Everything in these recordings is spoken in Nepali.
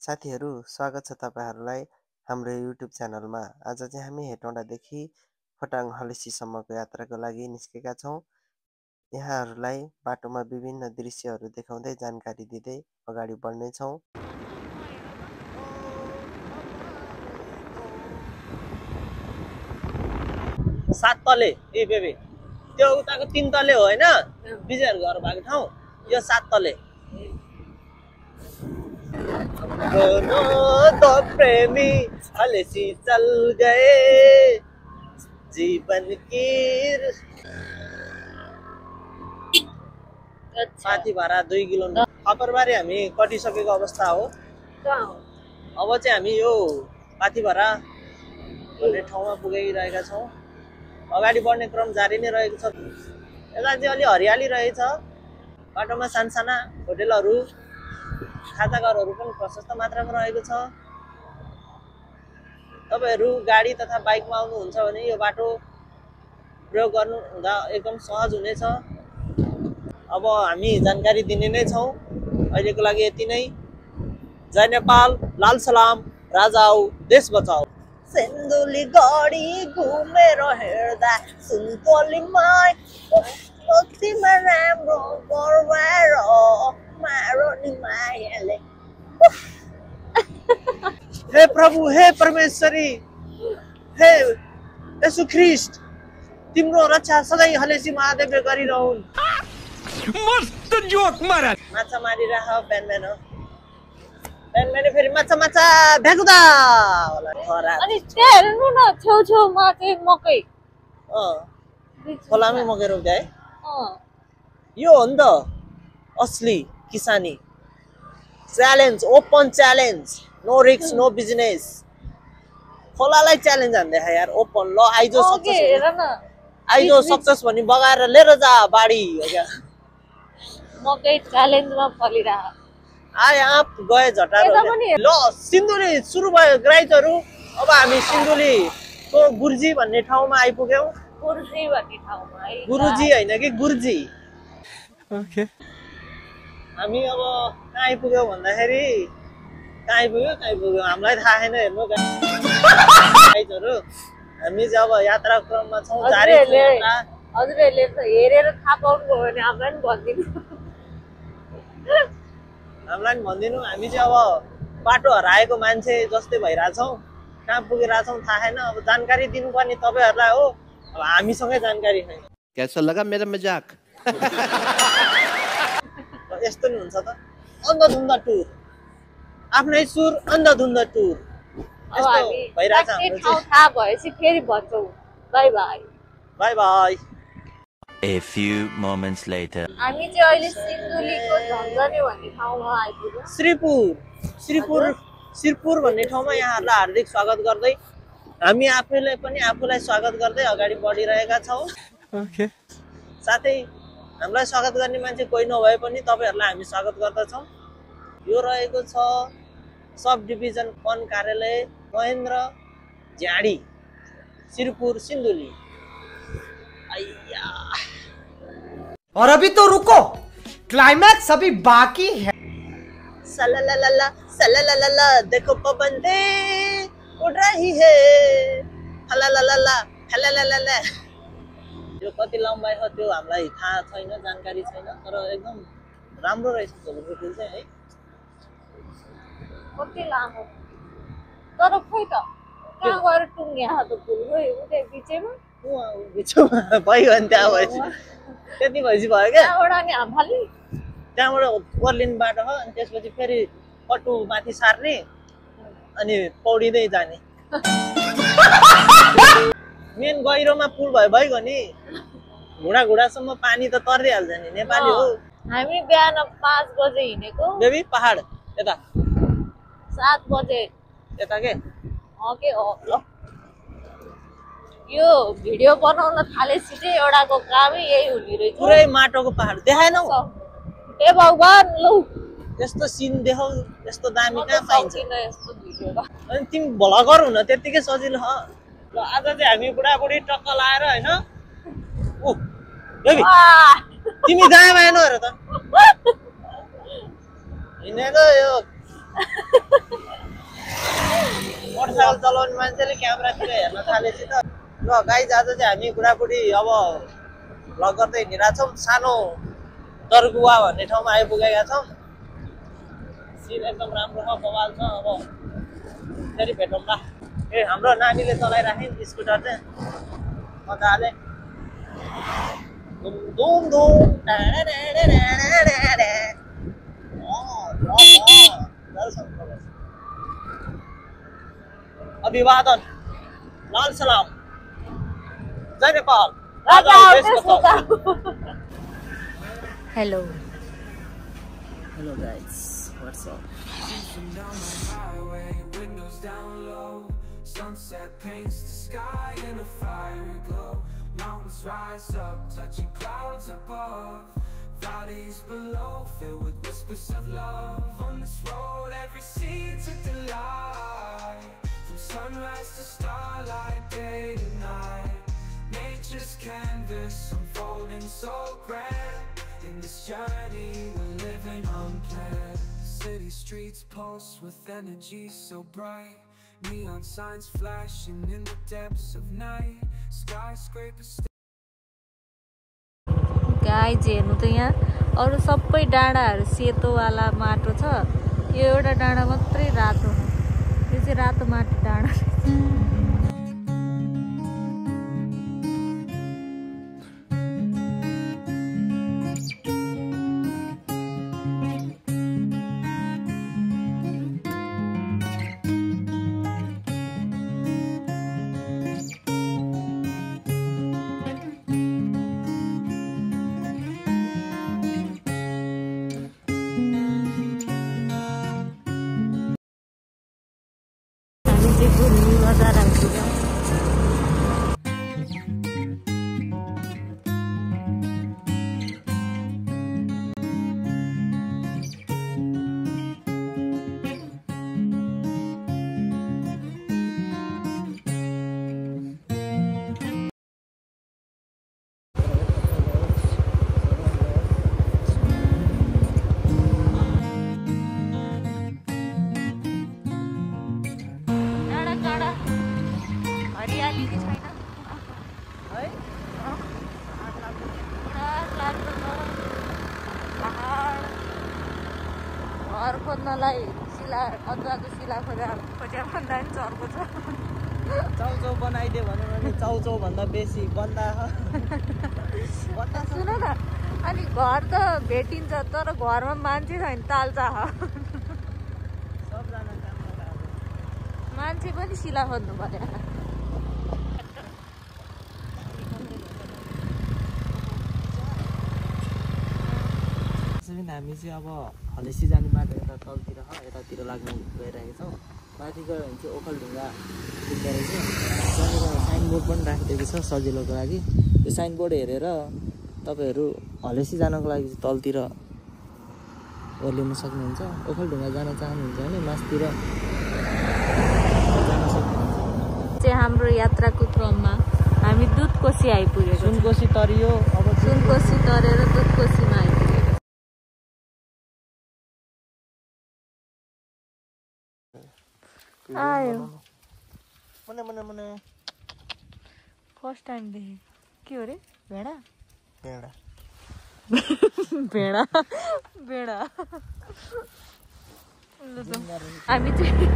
साथीहरू स्वागत छ तपाईहरुलाई हाम्रो YouTube च्यानलमा। आज चाहिँ हामी हेटौँडादेखि खोटाङ हलेसीसम्मको यात्राको लागि निस्केका छौं। यहाँहरुलाई बाटोमा विभिन्न दृश्यहरू देखाउँदै जानकारी दिँदै अगाडि बढ्ने छौं। सात तले ए बेबे त्यो उताको 3 तले हो हैन विजयहरु घर भएको ठाउँ यो 7 तले दोनों दो प्रेमी हलेसी चल गए जीवन की साथी भाडा 2 किलोमिटर खपरबारी हामी कटिसकेको अवस्था हो। अब चाहिँ हामी यो पाथीभरा भन्ने ठाउँमा पुगिरहेका छौं। अगाडि बढ्ने क्रम जारी नै रहेको छ। यता चाहिँ अलि हरियाली रहेछ। बाटोमा सानसाना होटलहरु खाजाघरहरु पनि प्रशस्त मात्रामा रहेको छ। तपाईहरु गाडी तथा बाइकमा आउनुहुन्छ भने यो बाटो प्रयोग गर्नु हुँदा एकदम सहज हुनेछ। अब हामी जानकारी दिने नै छौं। अहिलेको लागि यति नै। जय नेपाल, लाल सलाम, राजा आऊ, देश बचाऊ। सिन्धुली गडी घुमेर हेर्दा सुन्तली माई कतिमा राम्रो बरबार मारो नि मायाले। हे प्रभु, हे परमेश्वरी, हे यसु ख्रीष्ट, तिम्रो रक्षा सधैं हलेसी महादेवले गरिरहुन्। मस्त जोक मारा। माछा मारिरह बिहान बिहान फेरि माछा माछा भ्याकुदा होला खरा। अनि त्यहाँ हेर्नु न छेउछेउमा चाहिँ मकै खोलामै मकै रोप्दै है। यो हो नि त असली किसानी। Challenge, open challenge, no risk no business. खोलालाई च्यालेन्ज हान्दै यार ओपन। ल आइजो सक्सेस, हेर न आइजो सक्सेस भनी बगाएर लिएर जा बाडी हो क्या। मकै च्यालेन्जमा फलिरह। आए आप गए झटारो। ल सिन्धुली सुरु भयो ग्राइजहरु। अब हामी सिन्धुली को गुर्जी भन्ने ठाउँमा आइपुग्यौं। गुरुजी भन्ने ठाउँमा है। गुरुजी हैन कि गुर्जी। ओके। हामी अब कहाँ आइपुग्यौं भन्दाखेरि कहाँ आइपुग्यौं हामीलाई थाहा छैन। हेर्नु ग्राइजहरु हामी चाहिँ अब यात्रा क्रममा छौं। जारी यात्रा। हजुरहरुले त हेरेर थाहा पाउनु भयो भने हामीलाई पनि भनिदिनु। हामीलाई पनि भनिदिनु। हामी चाहिँ अब बाटो हराएको मान्छे जस्तै भइराछौं। कहाँ पुगिराछौं थाहा छैन। अब जानकारी दिनुपर्ने तपाईहरुलाई हो। अब हामीसँगै जानकारी छैन। कैसा लगा मेरा मजाक? यस्तो नि हुन्छ त। अन्धधुन्ध टुर, आफ्नै सुर अन्धधुन्ध टुर। अब हामी एक्ज्याक्ट ठाउँ थाहा भएपछि फेरि भन्छौँ bye bye. Bye bye. A few moments later. हामी चाहिँ अहिले सिन्धुलीको झन्झने भन्ने ठाउँमा आइपुग्यौँ। श्रीपुर भन्ने ठाउँमा यहाँहरुलाई हार्दिक स्वागत गर्दै हामी आफूलाई स्वागत गर्दै अगाडि बढिरहेका छौं। ओके। साथै हामीलाई स्वागत गर्ने मान्छे कोही नभए पनि तपाईहरुलाई हामी स्वागत गर्दछौं। यो रहेको छ सब डिभिजन वन कार्यालय महेन्द्र झ्याडी, श्रीपुर सिन्धुली। और अभी तो रुको, क्लाइमैक्स अभी बाकी है। सलालाला देखो पबंदे उड़ रही है। हलालाला हलालाला। यो कति लम्बाइ हो त्यो हामीलाई थाहा छैन, जानकारी छैन। तर एकदम राम्रो रहेछ झोलुको पुल चाहिँ है। कति लामो तर खोइ त कहाँ गएर टुङ्ग्या त पुल गयो उतै बिचैमा। बिचमा भयो नि त्यहाँ भएपछि त्यति भएपछि भयो क्या। त्यहाँबाट नि हामफाली त्यहाँबाट ओर्लिन बाटो हो। अनि त्यसपछि फेरि पट्टु माथि सार्ने अनि पौडिँदै जाने। मेन गहिरोमा पुल भयो नि घुडासम्म पानी त तर्दिहाल्छ नि। नेपाली हो। हामी बिहान 5 बजे हिँडेको। बेबी पहाड यता 7 बजे यता के हो ल। यो भिडियो बनाउन थालेपछि चाहिँ एउटाको कामै यही हुने रहेछ। पुरै माटोको पहाड देखाएनौ? ए भगवान लौ यस्तो सिन देखाउ। यस्तो दामी कहाँ पाइन्छ? यस्तो भिडियो अनि तिमी भ्लगर हुन त्यतिकै सजिलो हो। ल आज चाहिँ हामी बुढाबुढी टक्क लाएर हैन। उ बेबी तिमी जहाँ भएन हेर त। हिँडेको यो चलाउने मान्छेले क्यामेरातिर हेर्न थालेपछि त ल गाइज आज चाहिँ हामी बुढाबुढी अब भ्लग गर्दै हिँडिरहेको छौँ सानो दरगुवा भन्ने ठाउँमा आइपुगेका छौँ सिन एकदम राम्रो छ बवाल छ अब फेरि भेटौँला ए हाम्रो नानीले चलाइराखे नि स्कुटर चाहिँ मजाले धुम धुम धुम अभिवादन लाल सलाम जय नेपाल राजा देश बचाओ hello hello guys what's up Sunset paints the sky in a fiery glow. Mountains rise up, touching clouds above. Valleys below, filled with whispers of love. On this road, every seed's a delight. From sunrise to starlight, day to night. Nature's canvas unfolding so grand. In this journey, we're living unplanned. City streets pulse with energy so bright. Neon signs flashing in the depths of night. Skyscrapers guys हेर्नु त यहाँ अरू सबै डाँडाहरू सेतोवाला माटो छ यो एउटा डाँडा मात्रै रातो हो यो चाहिँ रातो माटो डाँडा घर खोज्नलाई अदुवाको सिला खोज्या भन्दा पनि चर्को छ चाउचाउ बनाइदियो भनेर नि चाउचाउ भन्दा बेसी बन्दा सुन न अनि घर त भेटिन्छ तर घरमा मान्छे छैन ताल चाह सबजना काम मान्छे पनि सिला खोज्नु पर्यो हामी चाहिँ अब हलेसी जाने बाटो यता तलतिर यतातिर लाग्नु गइरहेको छौँ माथि गयो भने चाहिँ ओखलढुङ्गा पुग्दो रहेछ त्यहाँनिर साइनबोर्ड पनि राखिदिएको छ सजिलोको लागि त्यो साइनबोर्ड हेरेर तपाईँहरू हलेसी जानको लागि चाहिँ तलतिर ओर्लिनु सक्नुहुन्छ ओखलढुङ्गा जान चाहनुहुन्छ भने मासतिर जान सक्नुहुन्छ चाहिँ हाम्रो यात्राको क्रममा हामी दुधकोशी आइपुगेको सुनकोशी तरियो अब सुनकोशी तरेर दुधकोशीमा आइपुगेको आयो फर्स्ट टाइम देखेँ के हो रे भेडा भेडा भेडा हामी चाहिँ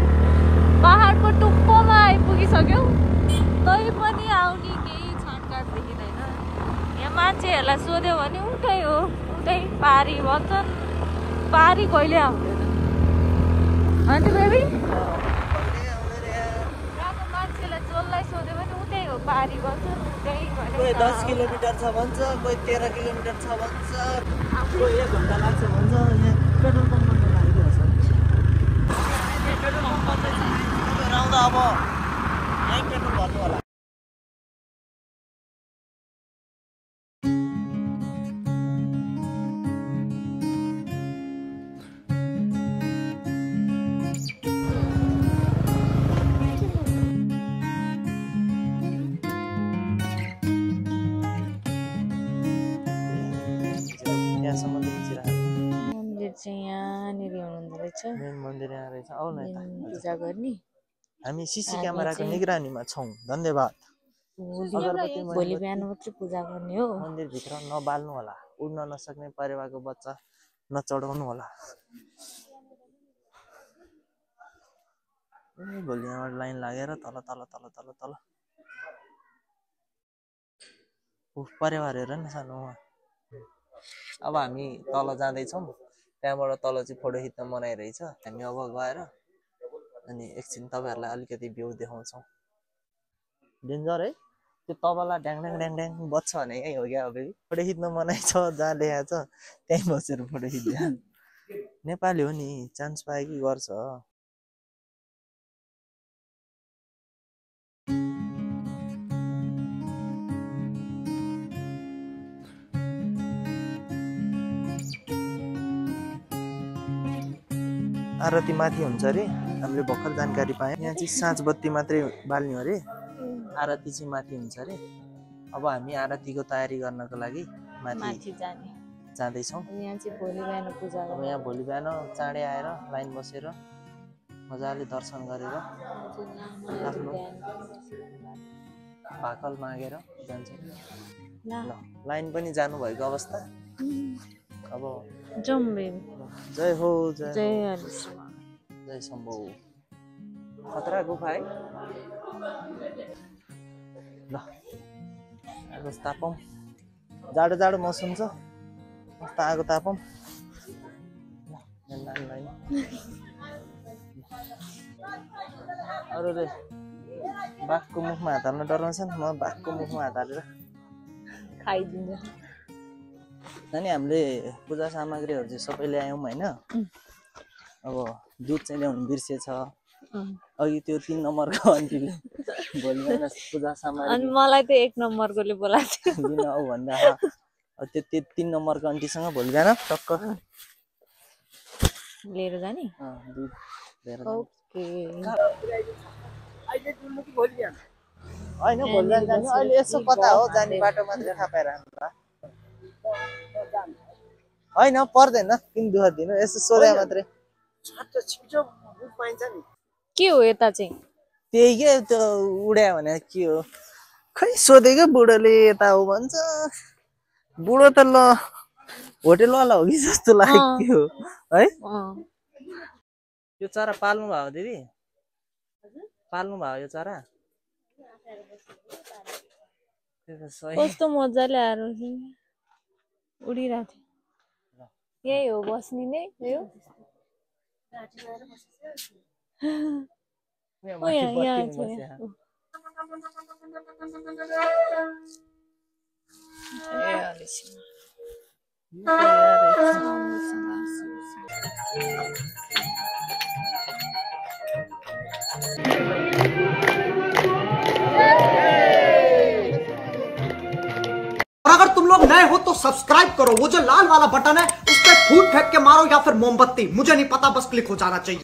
पहाडको टुप्पोमा आइपुगिसक्यौँ तै पनि आउने केही छाटकाट देखिँदैन यहाँ मान्छेहरूलाई सोध्यो भने उठै हो उठै पारी भन्छन् पारी कहिले आउँदैन अन्त बेबी सोध्यो भने उतै हो पारी भन्छ कोही 10 किलोमिटर छ भन्छ कोही 13 किलोमिटर छ भन्छ कोही 1 घन्टा लाग्छ भन्छ यहाँ पेट्रोल पम्प पनि लागेको छ पेट्रोल पम्प चाहिँ आउँदा अब यहीँ पेट्रोल भर्नु होला मन्दिर चाहिँ यहाँनिर हुनुहुँदो रहेछ मेन मन्दिर यहाँ रहेछ आउ न यता पूजा गर्ने हामी सिसी क्यामेराको निगरानीमा छौँ। धन्यवाद। अगरबत्ती भोलि बिहान मात्रै पूजा गर्ने हो। मन्दिरभित्र नबाल्नु होला, उड्न नसक्ने परेवाको बच्चा नचढाउनु होला। भोलि यहाँबाट लाइन लागेर तल तल तल तल तल परेवा हेर न सानो। अब हामी तल जाँदैछौँ, त्यहाँबाट तल चाहिँ फोटो खिच्न मनाइरहेछ। हामी अब गएर अनि एकछिन तपाईँहरूलाई अलिकति भ्यू देखाउँछौँ। डेन्जर है त्यो तबला ड्याङ ड्याङ ड्याङ ड्याङ बज्छ भने यहीँ हो क्या। अब फोटो खिच्न मनाइ छ, जहाँ लेखाएको छ त्यहीँ बसेर फोटो खिच्छ। नेपाली हो नि, चान्स पाए कि गर्छ। आरती माथि हुन्छ अरे, हामीले भर्खर जानकारी पायौँ। यहाँ चाहिँ साँझ बत्ती मात्रै बाल्ने अरे, आरती चाहिँ माथि हुन्छ अरे। अब हामी आरतीको तयारी गर्नको लागि माथि जाँदैछौँ। यहाँ चाहिँ भोलि बिहान पूजा अब यहाँ भोलि बिहान चाँडै आएर लाइन बसेर मजाले दर्शन गरेर आफ्नो भाकल मागेर जान्छौँ। ल लाइन पनि जानुभएको अवस्था। अब जय हो जय शम्भो। खतरा गुफा है। ल आगो तापौँ, जाडो जाडो मौसम छ, मस्त आगो तापौँ। अरूले बाघको मुखमा हात हाल्न डराउँछन्, म बाघको मुखमा हात हालेर खाइदिन्छ। अनि हामीले पूजा सामग्रीहरू चाहिँ सबै ल्यायौँ होइन। अब दुध चाहिँ ल्याउनु बिर्सेछ। अघि त्यो 3 नम्बरको आन्टीले भोलि बिहान पूजा सामग्री अनि मलाई त 1 नम्बरकोले बोलाएको थियो लिन आऊ भन्दा त्यो 3 नम्बरको आन्टीसँग भोलि बिहान टक्क लिएर जाने। दुध लिएर ओके होइन भोलि बिहान जाने। अहिले यसो कता हो जाने बाटो मात्रै थाहा पाएर होइन पर्दैन, किन दुःख दिनु, यसो सोधे मात्रै। के हो यता चाहिँ? त्यही के त्यो उड्या भने के हो खै सोधेको बुढोले यता हो भन्छ। बुढो त ल होटेलवाला हो कि जस्तो लाग्यो है। यो चरा पाल्नु भयो दिदी? पाल्नु भयो यो चरा? कस्तो मजाले आएर उडिरहेको थियो। यही हो बस्ने नै यो। और अगर तुम लोग नए हो तो सब्सक्राइब करो, वो जो लाल वाला बटन है उस पर फूट फेंक के मारो या फिर मोमबत्ती, मुझे नहीं पता, बस क्लिक हो जाना चाहिए।